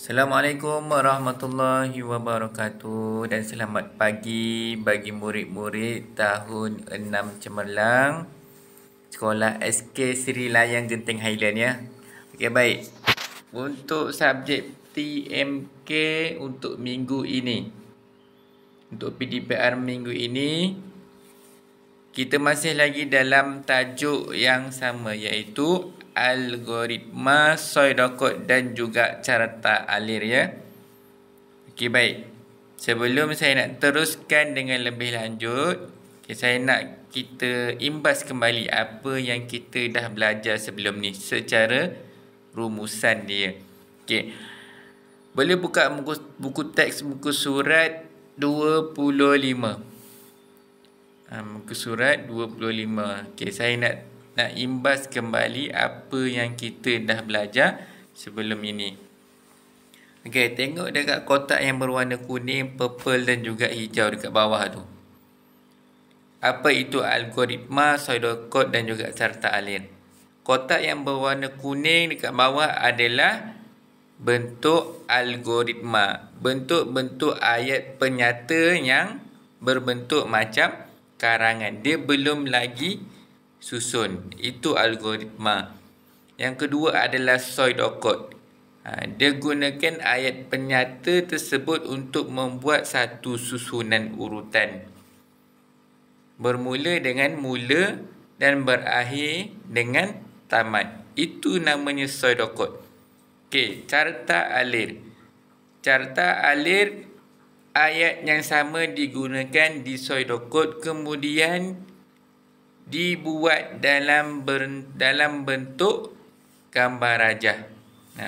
Assalamualaikum warahmatullahi wabarakatuh dan selamat pagi bagi murid-murid tahun 6 Cemerlang Sekolah SK Sri Layang Genting Highland ya. Okey, baik. Untuk subjek TMK untuk minggu ini, untuk PDPR minggu ini, kita masih lagi dalam tajuk yang sama, iaitu algoritma pseudocode dan juga carta alir ya. Okey, baik. Sebelum saya nak teruskan dengan lebih lanjut, saya nak kita imbas kembali apa yang kita dah belajar sebelum ni secara rumusan dia. Okey. Boleh buka buku teks muka surat 25. Muka surat 25. Okey, saya nak imbas kembali apa yang kita dah belajar sebelum ini. Okey, tengok dekat kotak yang berwarna kuning, purple dan juga hijau dekat bawah tu. Apa itu algoritma pseudocode dan juga carta alir? Kotak yang berwarna kuning dekat bawah adalah bentuk algoritma, bentuk-bentuk ayat penyata yang berbentuk macam karangan. Dia belum lagi susun. Itu algoritma. Yang kedua adalah pseudocode. Dia gunakan ayat penyata tersebut untuk membuat satu susunan urutan. Bermula dengan mula dan berakhir dengan tamat. Itu namanya pseudocode. Okey, carta alir. Carta alir, ayat yang sama digunakan di pseudocode, kemudian dibuat dalam bentuk gambar rajah.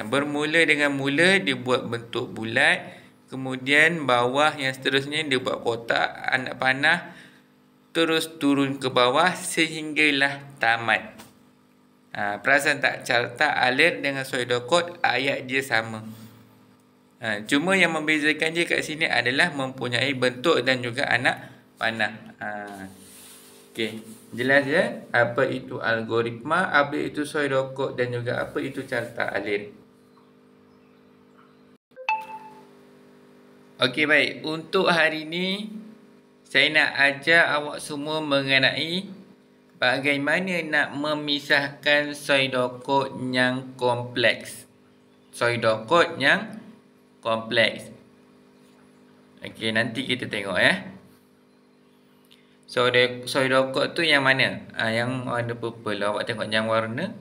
Bermula dengan mula dia buat bentuk bulat, kemudian bawah yang seterusnya dia buat kotak, anak panah, terus turun ke bawah sehinggalah tamat. Perasan tak, carta alir dengan pseudocode ayat dia sama. Cuma yang membezakan dia kat sini adalah mempunyai bentuk dan juga anak panah. Okey, jelas ya apa itu algoritma, apa itu pseudocode dan juga apa itu carta alir. Okey, baik. Untuk hari ini saya nak ajar awak semua mengenai bagaimana nak memisahkan pseudocode yang kompleks. Pseudocode yang kompleks. Okey, nanti kita tengok ya. Pseudocode tu yang mana? Yang warna purple. Awak tengok yang warna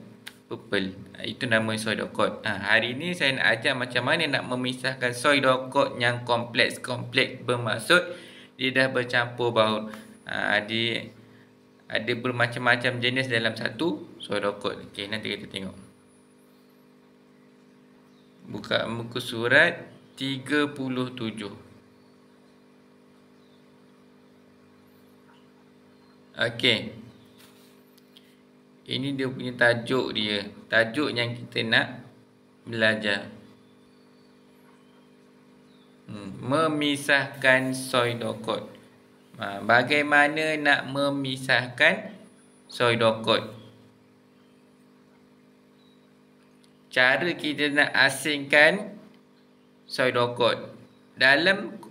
purple. Itu nama pseudocode. Hari ini saya nak ajar macam mana nak memisahkan pseudocode yang kompleks. Kompleks bermaksud dia dah bercampur baur. Ada bermacam-macam jenis dalam satu pseudocode. Okey, nanti kita tengok. Buka muka surat 37. Okey. Ini dia punya tajuk dia. Tajuk yang kita nak belajar. Memisahkan pseudocode. Bagaimana nak memisahkan pseudocode? Cara kita nak asingkan pseudocode.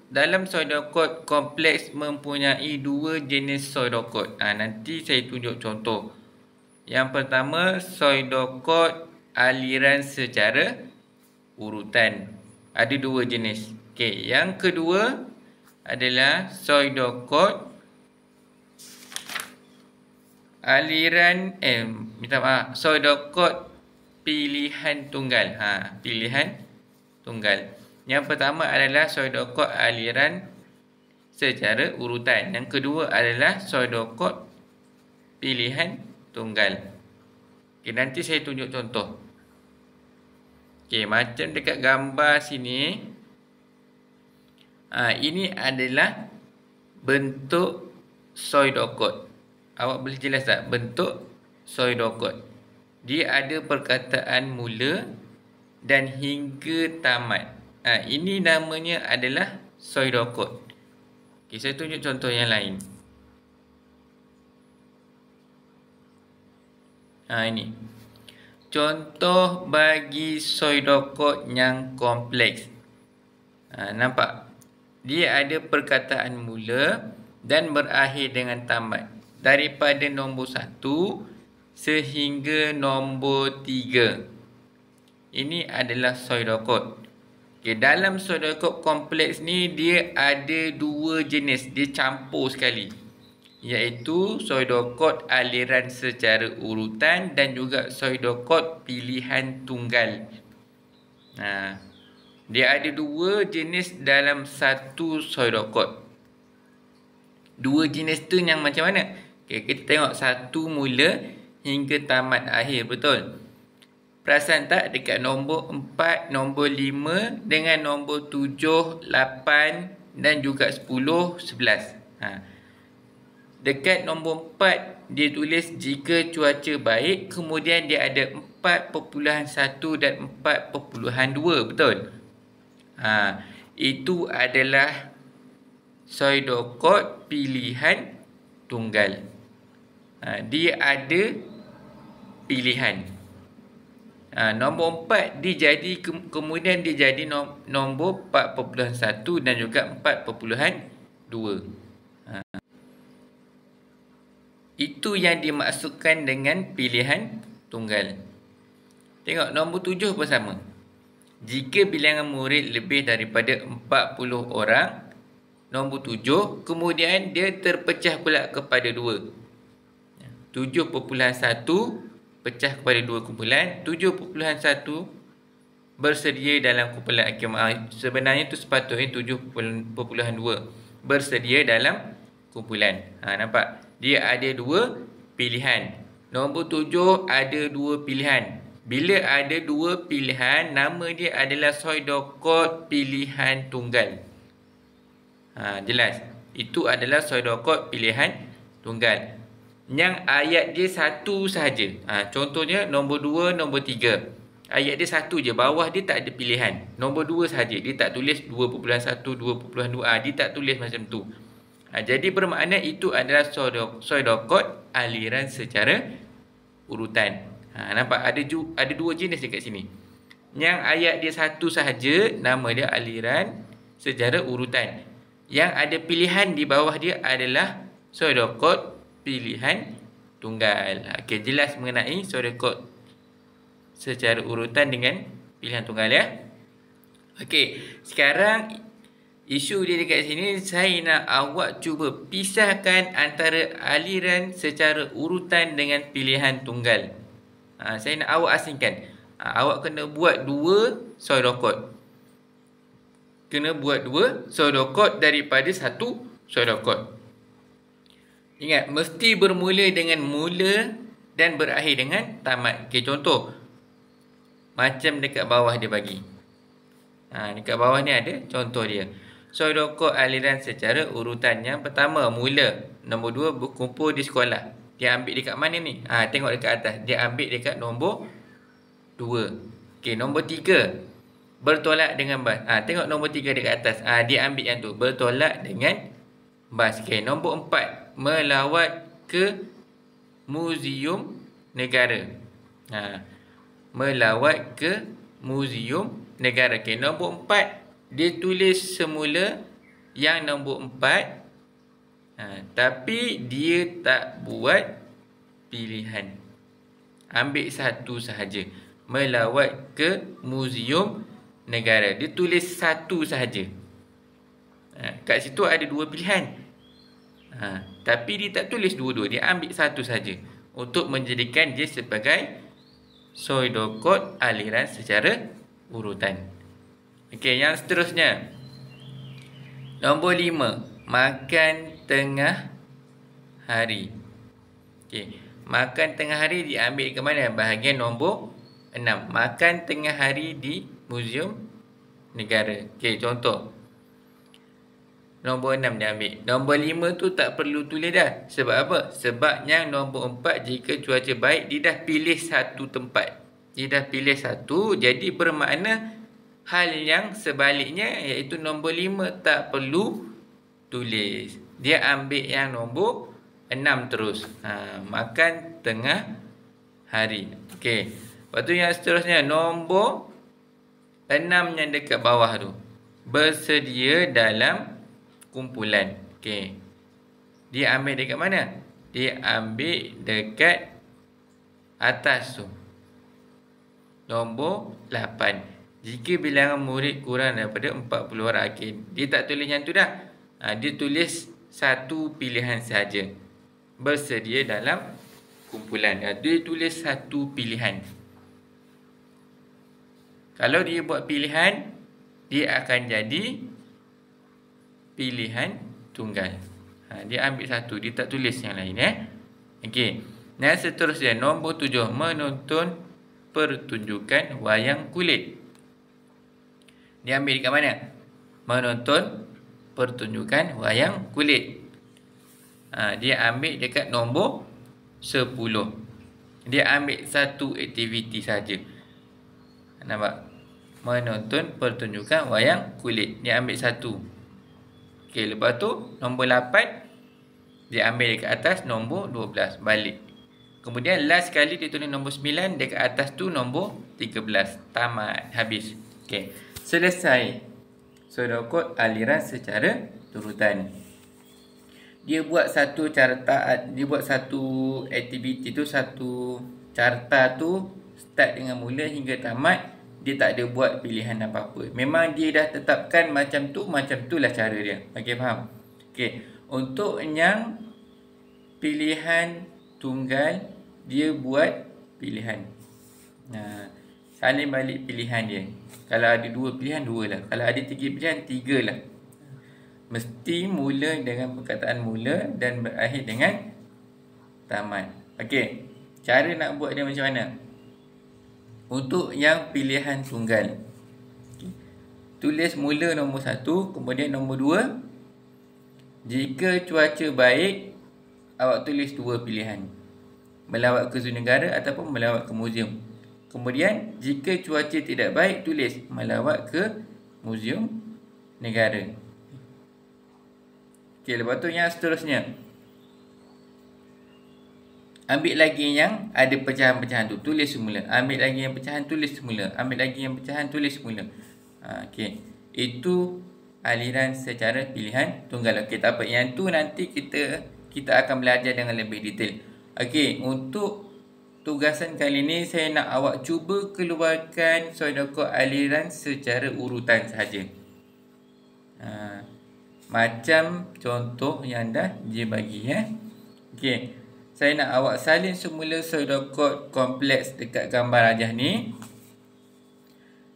Dalam pseudocode kompleks mempunyai dua jenis pseudocode. Nanti saya tunjuk contoh. Yang pertama, pseudocode aliran secara urutan. Ada dua jenis. Okey, yang kedua adalah pseudocode aliran pseudocode pilihan tunggal. Pilihan tunggal. Yang pertama adalah pseudocode aliran secara urutan. Yang kedua adalah pseudocode pilihan tunggal. Okey, nanti saya tunjuk contoh. Okey, macam dekat gambar sini. Ini adalah bentuk pseudocode. Awak boleh jelas tak bentuk pseudocode? Dia ada perkataan mula dan hingga tamat. Ini namanya adalah pseudocode. Okey, saya tunjuk contoh yang lain. Ini contoh bagi pseudocode yang kompleks. Nampak? Dia ada perkataan mula dan berakhir dengan tamat. Daripada nombor 1 sehingga nombor 3. Ini adalah pseudocode. Okay, dalam pseudocode kompleks ni dia ada dua jenis. Dia campur sekali. Iaitu pseudocode aliran secara urutan dan juga pseudocode pilihan tunggal. Dia ada dua jenis dalam satu pseudocode. Dua jenis tu yang macam mana? Okay, kita tengok satu mula hingga tamat akhir, betul? Perasan tak dekat nombor 4, nombor 5 dengan nombor 7, 8 dan juga 10, 11. Dekat nombor 4 dia tulis jika cuaca baik, kemudian dia ada 4.1 dan 4.2, betul? Itu adalah pseudocode pilihan tunggal. Dia ada pilihan. Nombor 4 kemudian dia jadi nombor 4.1 dan juga 4.2. Itu yang dimaksudkan dengan pilihan tunggal. Tengok nombor 7 pun sama. Jika bilangan murid lebih daripada 40 orang, nombor 7, kemudian dia terpecah pula kepada 2. 7.1 pecah kepada 2 kumpulan. 7.1 bersedia dalam kumpulan akhir. Sebenarnya tu sepatutnya 7.2 bersedia dalam kumpulan. Nampak? Dia ada dua pilihan. Nombor 7 ada dua pilihan. Bila ada dua pilihan, nama dia adalah pseudocode pilihan tunggal. Jelas? Itu adalah pseudocode pilihan tunggal. Yang ayat dia satu sahaja. Contohnya nombor 2, nombor 3. Ayat dia satu je. Bawah dia tak ada pilihan. Nombor 2 sahaja. Dia tak tulis 2.1, 2.2. Dia tak tulis macam tu. Jadi bermakna itu adalah pseudocode aliran secara urutan. Nampak? Ada dua jenis dekat sini. Yang ayat dia satu sahaja, nama dia aliran secara urutan. Yang ada pilihan di bawah dia adalah pseudocode pilihan tunggal. Okey, jelas mengenai pseudocode secara urutan dengan pilihan tunggal, ya. Okey, sekarang isu dia dekat sini, saya nak awak cuba pisahkan antara aliran secara urutan dengan pilihan tunggal. Saya nak awak asingkan. Awak kena buat dua pseudocode. Kena buat dua pseudocode daripada satu pseudocode. Ingat, mesti bermula dengan mula dan berakhir dengan tamat. Okey, contoh. Macam dekat bawah dia bagi. Dekat bawah ni ada contoh dia. Pseudocode aliran secara urutan. Yang pertama, mula. Nombor 2, berkumpul di sekolah. Dia ambil dekat mana ni? Tengok dekat atas. Dia ambil dekat nombor 2. Okey, nombor 3. Bertolak dengan bas. Tengok nombor 3 dekat atas. Dia ambil yang tu. Bertolak dengan bas. Okey, nombor 4. Melawat ke Muzium Negara. Melawat ke Muzium Negara. Okey, nombor 4. Dia tulis semula yang nombor 4. Tapi dia tak buat pilihan. Ambil satu sahaja. Melawat ke Muzium Negara. Dia tulis satu sahaja. Kat situ ada dua pilihan. Tapi dia tak tulis dua-dua. Dia ambil satu sahaja. Untuk menjadikan dia sebagai pseudocode aliran secara urutan. Okey, yang seterusnya. Nombor 5. Makan tengah hari. Okey, makan tengah hari diambil ke mana? Bahagian nombor 6. Makan tengah hari di Muzium Negara. Okey, contoh. Nombor 6 dia ambil. Nombor 5 tu tak perlu tulis dah. Sebab apa? Sebab yang nombor 4 jika cuaca baik, dia dah pilih satu tempat. Dia dah pilih satu. Jadi bermakna hal yang sebaliknya, iaitu nombor 5 tak perlu tulis. Dia ambil yang nombor 6 terus. Makan tengah hari. Okey. Lepas tu yang seterusnya, nombor 6 yang dekat bawah tu. Bersedia dalam kumpulan. Okey. Dia ambil dekat mana? Dia ambil dekat atas tu. Nombor 8. Jika bilangan murid kurang daripada 40 orang. Okey, dia tak tulis yang tu dah. Dia tulis satu pilihan saja. Bersedia dalam kumpulan. Dia tulis satu pilihan. Kalau dia buat pilihan, dia akan jadi pilihan tunggal. Dia ambil satu, dia tak tulis yang lain. Okey. Dan seterusnya, nombor 7, menonton pertunjukan wayang kulit. Dia ambil dekat mana? Menonton pertunjukan wayang kulit. Dia ambil dekat nombor 10. Dia ambil satu aktiviti saja. Nampak? Menonton pertunjukan wayang kulit. Dia ambil satu. Okey, lepas tu nombor 8 dia ambil dekat atas nombor 12. Balik. Kemudian last sekali dia tulis nombor 9, dekat atas tu nombor 13. Tamat. Habis. Okey. Selesai. Pseudocode aliran secara turutan. Dia buat satu carta, dia buat satu aktiviti tu, satu carta tu start dengan mula hingga tamat. Dia tak ada buat pilihan apa-apa. Memang dia dah tetapkan macam tu lah cara dia. Okey, faham? Okey, untuk yang pilihan tunggal, dia buat pilihan. Salin balik pilihan dia. Kalau ada 2 pilihan, 2 lah. Kalau ada 3 pilihan, 3 lah. Mesti mula dengan perkataan mula dan berakhir dengan tamat. Okey, cara nak buat dia macam mana? Untuk yang pilihan tunggal, tulis mula nombor 1, kemudian nombor 2. Jika cuaca baik, awak tulis 2 pilihan. Melawat ke zoo negara ataupun melawat ke muzium. Kemudian jika cuaca tidak baik, tulis melawat ke muzium negara. Okey, lepas tu yang seterusnya, ambil lagi yang ada pecahan-pecahan tu, tulis semula. Ambil lagi yang pecahan, tulis semula. Ambil lagi yang pecahan, tulis semula. Okey. Itu aliran secara pilihan tunggal. Okey, tak apa. Yang tu nanti kita akan belajar dengan lebih detail. Okey, untuk tugasan kali ni saya nak awak cuba keluarkan pseudocode aliran secara urutan sahaja. Macam contoh yang dah dia bagi. Okey. Saya nak awak salin semula pseudocode kompleks dekat gambar rajah ni.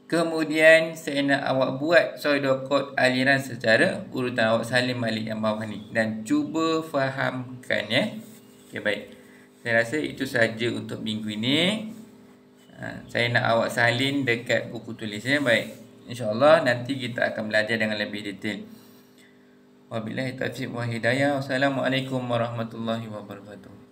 Kemudian saya nak awak buat pseudocode aliran secara urutan. Awak salin balik yang bawah ni dan cuba fahamkan. Okey, baik. Saya rasa itu saja untuk minggu ini. Saya nak awak salin dekat buku tulis. Baik. InsyaAllah nanti kita akan belajar dengan lebih detail. Wabillahi taufiq wa hidayah. Wassalamualaikum warahmatullahi wabarakatuh.